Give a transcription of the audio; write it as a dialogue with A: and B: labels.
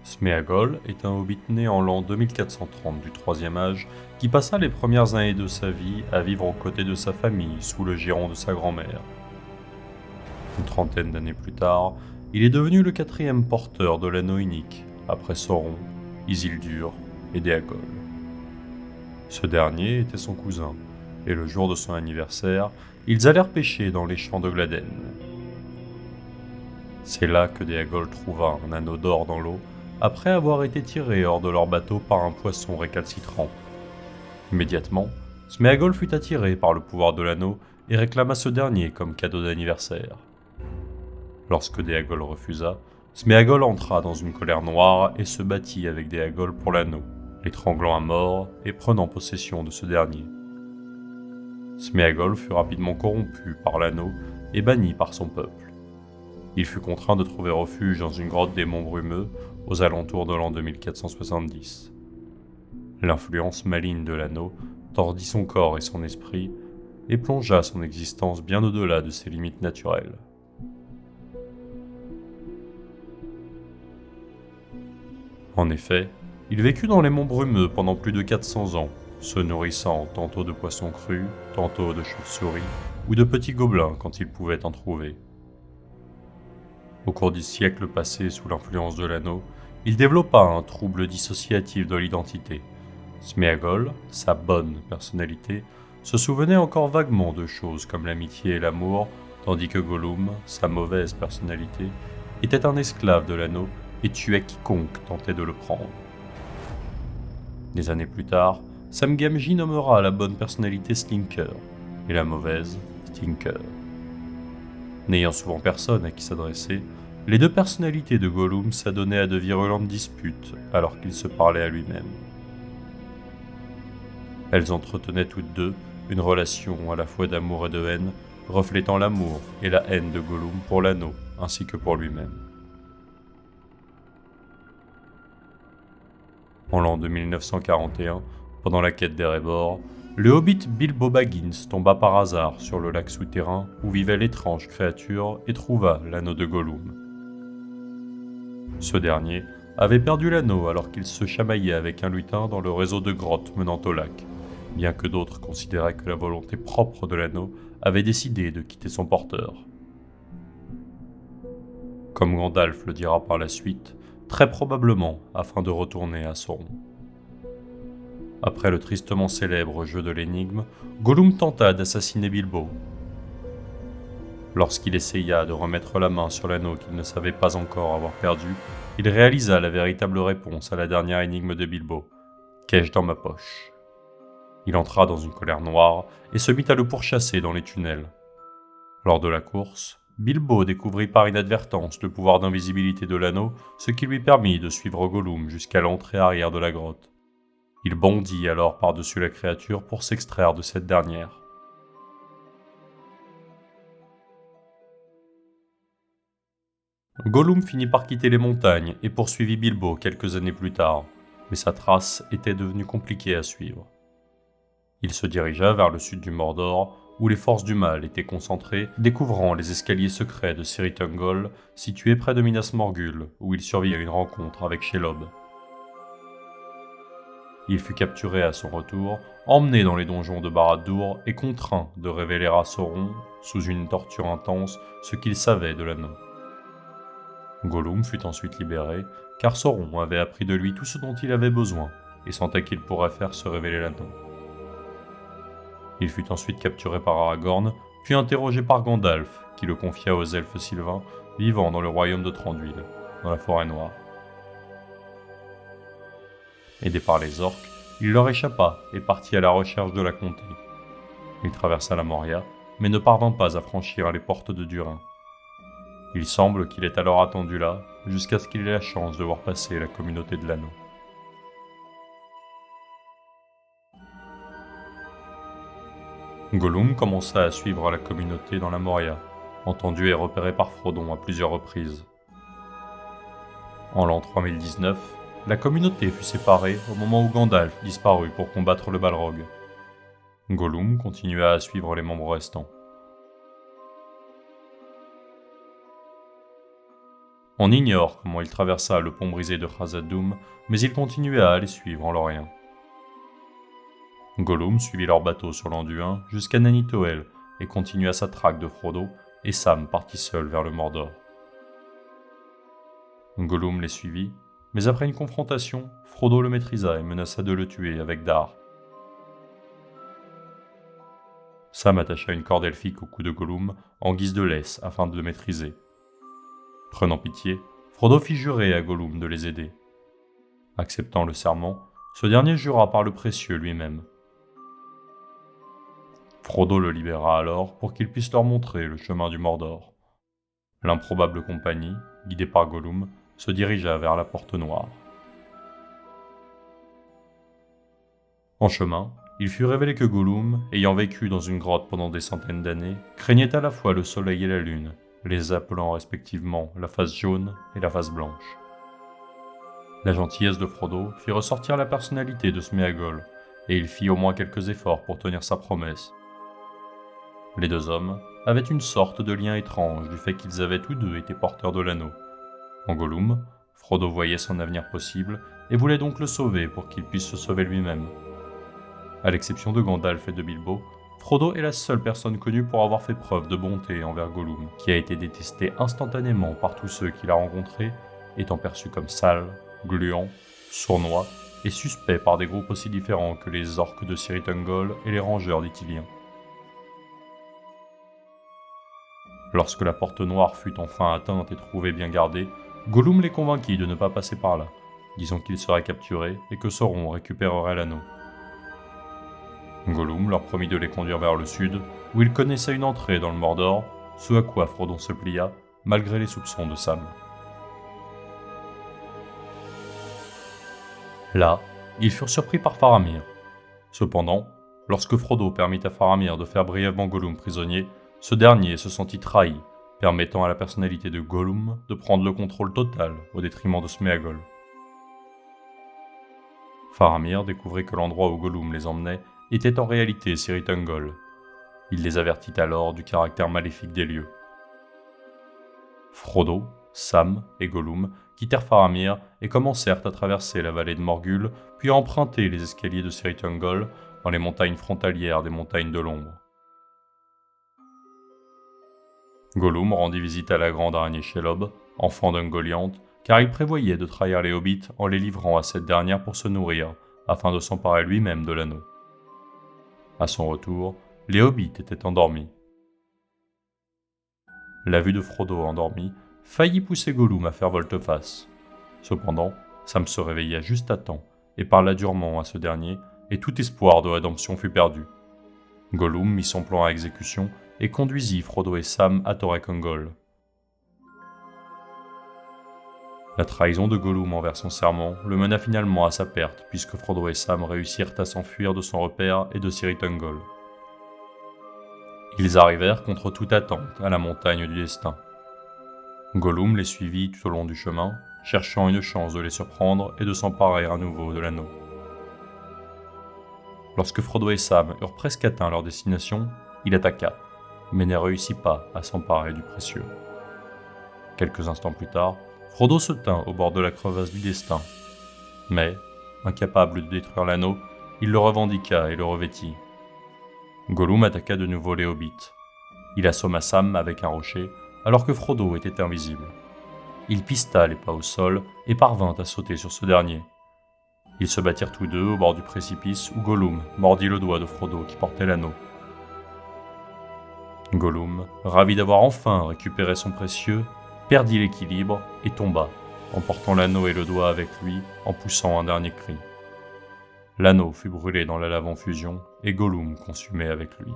A: Sméagol est un hobbit né en l'an 2430 du Troisième Âge qui passa les premières années de sa vie à vivre aux côtés de sa famille sous le giron de sa grand-mère. Une trentaine d'années plus tard, il est devenu le quatrième porteur de l'anneau unique, après Sauron, Isildur et Déagol. Ce dernier était son cousin, et le jour de son anniversaire, ils allèrent pêcher dans les champs de Gladen. C'est là que Déagol trouva un anneau d'or dans l'eau, après avoir été tiré hors de leur bateau par un poisson récalcitrant. Immédiatement, Sméagol fut attiré par le pouvoir de l'anneau et réclama ce dernier comme cadeau d'anniversaire. Lorsque Déagol refusa, Sméagol entra dans une colère noire et se battit avec Déagol pour l'anneau, l'étranglant à mort et prenant possession de ce dernier. Sméagol fut rapidement corrompu par l'anneau et banni par son peuple. Il fut contraint de trouver refuge dans une grotte des monts Brumeux aux alentours de l'an 2470. L'influence maligne de l'anneau tordit son corps et son esprit et plongea son existence bien au-delà de ses limites naturelles. En effet, il vécut dans les monts Brumeux pendant plus de 400 ans, se nourrissant tantôt de poissons crus, tantôt de chauves-souris ou de petits gobelins quand il pouvait en trouver. Au cours du siècle passé sous l'influence de l'anneau, il développa un trouble dissociatif de l'identité. Sméagol, sa bonne personnalité, se souvenait encore vaguement de choses comme l'amitié et l'amour, tandis que Gollum, sa mauvaise personnalité, était un esclave de l'anneau et tuait quiconque tentait de le prendre. Des années plus tard, Sam Gamgee nommera la bonne personnalité Slinker et la mauvaise Stinker. N'ayant souvent personne à qui s'adresser, les deux personnalités de Gollum s'adonnaient à de virulentes disputes alors qu'il se parlait à lui-même. Elles entretenaient toutes deux une relation à la fois d'amour et de haine, reflétant l'amour et la haine de Gollum pour l'anneau ainsi que pour lui-même. En l'an 2941, pendant la quête d'Erebor, le hobbit Bilbo Baggins tomba par hasard sur le lac souterrain où vivait l'étrange créature et trouva l'anneau de Gollum. Ce dernier avait perdu l'anneau alors qu'il se chamaillait avec un lutin dans le réseau de grottes menant au lac, bien que d'autres considéraient que la volonté propre de l'anneau avait décidé de quitter son porteur. Comme Gandalf le dira par la suite, très probablement afin de retourner à Sauron. Après le tristement célèbre jeu de l'énigme, Gollum tenta d'assassiner Bilbo. Lorsqu'il essaya de remettre la main sur l'anneau qu'il ne savait pas encore avoir perdu, il réalisa la véritable réponse à la dernière énigme de Bilbo. Qu'ai-je dans ma poche ? Il entra dans une colère noire et se mit à le pourchasser dans les tunnels. Lors de la course, Bilbo découvrit par inadvertance le pouvoir d'invisibilité de l'anneau, ce qui lui permit de suivre Gollum jusqu'à l'entrée arrière de la grotte. Il bondit alors par-dessus la créature pour s'extraire de cette dernière. Gollum finit par quitter les montagnes et poursuivit Bilbo quelques années plus tard, mais sa trace était devenue compliquée à suivre. Il se dirigea vers le sud du Mordor, où les forces du mal étaient concentrées, découvrant les escaliers secrets de Cirith Ungol, situés près de Minas Morgul, où il survit à une rencontre avec Shelob. Il fut capturé à son retour, emmené dans les donjons de Barad-dûr et contraint de révéler à Sauron, sous une torture intense, ce qu'il savait de l'anneau. Gollum fut ensuite libéré, car Sauron avait appris de lui tout ce dont il avait besoin, et sentait qu'il pourrait faire se révéler l'anneau. Il fut ensuite capturé par Aragorn, puis interrogé par Gandalf, qui le confia aux elfes sylvains vivant dans le royaume de Thranduil, dans la forêt noire. Aidé par les orques, il leur échappa et partit à la recherche de la comté. Il traversa la Moria, mais ne parvint pas à franchir les portes de Durin. Il semble qu'il est alors attendu là, jusqu'à ce qu'il ait la chance de voir passer la communauté de l'anneau. Gollum commença à suivre la communauté dans la Moria, entendu et repéré par Frodon à plusieurs reprises. En l'an 3019, la communauté fut séparée au moment où Gandalf disparut pour combattre le Balrog. Gollum continua à suivre les membres restants. On ignore comment il traversa le pont brisé de Khazad-dûm, mais il continua à les suivre en l'Orient. Gollum suivit leur bateau sur l'Anduin jusqu'à Nanitoel et continua sa traque de Frodo, et Sam partit seul vers le Mordor. Gollum les suivit, mais après une confrontation, Frodo le maîtrisa et menaça de le tuer avec Dar. Sam attacha une corde elfique au cou de Gollum en guise de laisse afin de le maîtriser. Prenant pitié, Frodo fit jurer à Gollum de les aider. Acceptant le serment, ce dernier jura par le précieux lui-même. Frodo le libéra alors pour qu'il puisse leur montrer le chemin du Mordor. L'improbable compagnie, guidée par Gollum, se dirigea vers la Porte Noire. En chemin, il fut révélé que Gollum, ayant vécu dans une grotte pendant des centaines d'années, craignait à la fois le soleil et la lune, les appelant respectivement la face jaune et la face blanche. La gentillesse de Frodo fit ressortir la personnalité de Sméagol, et il fit au moins quelques efforts pour tenir sa promesse. Les deux hommes avaient une sorte de lien étrange du fait qu'ils avaient tous deux été porteurs de l'anneau. En Gollum, Frodo voyait son avenir possible et voulait donc le sauver pour qu'il puisse se sauver lui-même. À l'exception de Gandalf et de Bilbo, Frodo est la seule personne connue pour avoir fait preuve de bonté envers Gollum, qui a été détesté instantanément par tous ceux qu'il a rencontrés, étant perçu comme sale, gluant, sournois et suspect par des groupes aussi différents que les orques de Cirith Ungol et les rangeurs d'Ithilien. Lorsque la porte noire fut enfin atteinte et trouvée bien gardée, Gollum les convainquit de ne pas passer par là, disant qu'ils seraient capturés et que Sauron récupérerait l'anneau. Gollum leur promit de les conduire vers le sud, où il connaissait une entrée dans le Mordor, ce à quoi Frodon se plia, malgré les soupçons de Sam. Là, ils furent surpris par Faramir. Cependant, lorsque Frodo permit à Faramir de faire brièvement Gollum prisonnier, ce dernier se sentit trahi, permettant à la personnalité de Gollum de prendre le contrôle total au détriment de Sméagol. Faramir découvrit que l'endroit où Gollum les emmenait était en réalité Cirith Ungol. Il les avertit alors du caractère maléfique des lieux. Frodo, Sam et Gollum quittèrent Faramir et commencèrent à traverser la vallée de Morgul, puis à emprunter les escaliers de Cirith Ungol dans les montagnes frontalières des montagnes de l'ombre. Gollum rendit visite à la grande araignée Shelob, enfant d'Ungoliant, car il prévoyait de trahir les hobbits en les livrant à cette dernière pour se nourrir, afin de s'emparer lui-même de l'anneau. À son retour, les hobbits étaient endormis. La vue de Frodo endormi faillit pousser Gollum à faire volte-face. Cependant, Sam se réveilla juste à temps et parla durement à ce dernier, et tout espoir de rédemption fut perdu. Gollum mit son plan à exécution et conduisit Frodo et Sam à Torek Ungol. La trahison de Gollum envers son serment le mena finalement à sa perte, puisque Frodo et Sam réussirent à s'enfuir de son repère et de Cirith Ungol. Ils arrivèrent contre toute attente à la montagne du destin. Gollum les suivit tout au long du chemin, cherchant une chance de les surprendre et de s'emparer à nouveau de l'anneau. Lorsque Frodo et Sam eurent presque atteint leur destination, il attaqua, mais ne réussit pas à s'emparer du précieux. Quelques instants plus tard, Frodo se tint au bord de la crevasse du destin, mais, incapable de détruire l'anneau, il le revendiqua et le revêtit. Gollum attaqua de nouveau les hobbits. Il assomma Sam avec un rocher, alors que Frodo était invisible. Il pista les pas au sol et parvint à sauter sur ce dernier. Ils se battirent tous deux au bord du précipice où Gollum mordit le doigt de Frodo qui portait l'anneau. Gollum, ravi d'avoir enfin récupéré son précieux, perdit l'équilibre et tomba, emportant l'anneau et le doigt avec lui en poussant un dernier cri. L'anneau fut brûlé dans la lave en fusion et Gollum consumé avec lui.